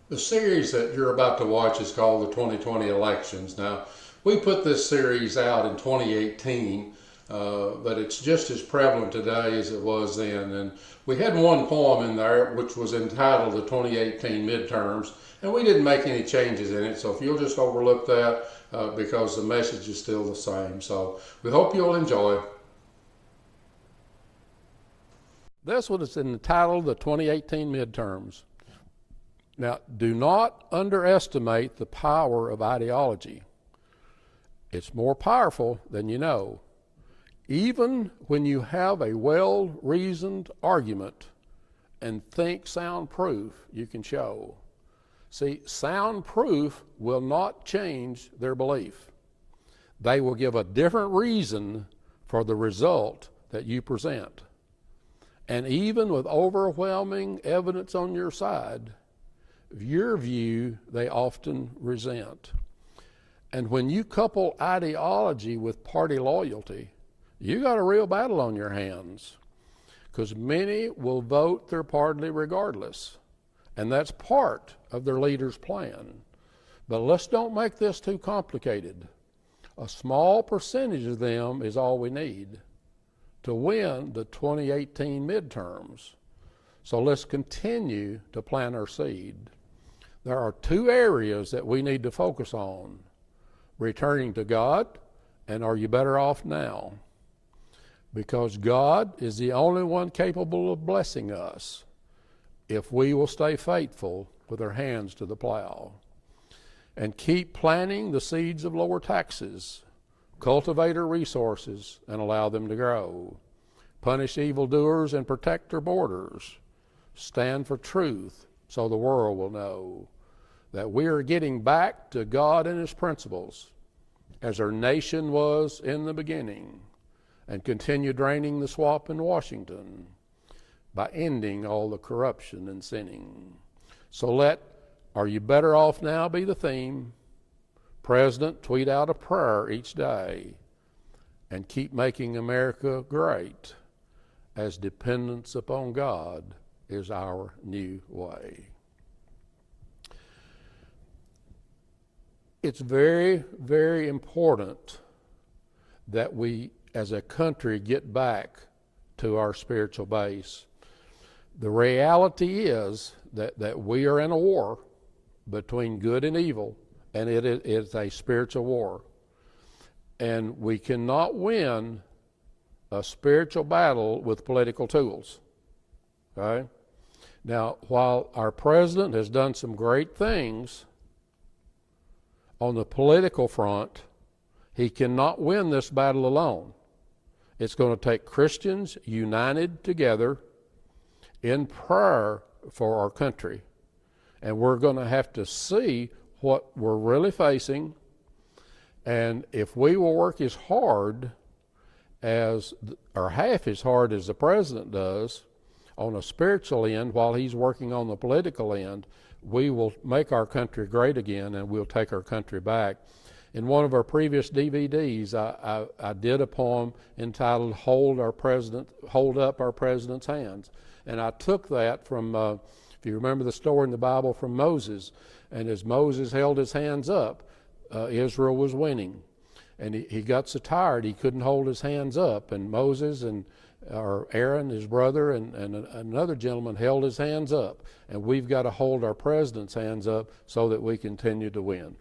The series that you're about to watch is called the 2020 Elections. Now, we put this series out in 2018, but it's just as prevalent today as it was then. And we had one poem in there which was entitled the 2018 Midterms, and we didn't make any changes in it. So if you'll just overlook that, because the message is still the same. So we hope you'll enjoy. This one is entitled the 2018 Midterms. Now, do not underestimate the power of ideology. It's more powerful than you know. Even when you have a well-reasoned argument and think sound proof you can show. See, sound proof will not change their belief. They will give a different reason for the result that you present. And even with overwhelming evidence on your side, your view they often resent. And when you couple ideology with party loyalty, you got a real battle on your hands, because many will vote their party regardless, and that's part of their leader's plan. But let's don't make this too complicated. A small percentage of them is all we need to win the 2018 midterms. So let's continue to plant our seed. There are two areas that we need to focus on: returning to God, and are you better off now? Because God is the only one capable of blessing us if we will stay faithful with our hands to the plow and keep planting the seeds of lower taxes, cultivate our resources and allow them to grow, punish evildoers and protect our borders, stand for truth so the world will know that we are getting back to God and His principles as our nation was in the beginning, and continue draining the swamp in Washington by ending all the corruption and sinning. So let "Are you better off now" be the theme. President, tweet out a prayer each day and keep making America great, as dependence upon God is our new way. It's very, very important that we as a country get back to our spiritual base. The reality is that we are in a war between good and evil, and it is a spiritual war. And we cannot win a spiritual battle with political tools. Okay? Now, while our president has done some great things on the political front, he cannot win this battle alone. It's going to take Christians united together in prayer for our country. And we're going to have to see what we're really facing. And if we will work as hard or half as hard as the president does on a spiritual end while he's working on the political end, we will make our country great again, and we'll take our country back. In one of our previous DVDs, I did a poem entitled Hold Up Our President's Hands. And I took that from, if you remember the story in the Bible, from Moses. And as Moses held his hands up, Israel was winning. And he got so tired he couldn't hold his hands up. And Moses or Aaron, his brother, and another gentleman held his hands up. And we've got to hold our president's hands up so that we continue to win.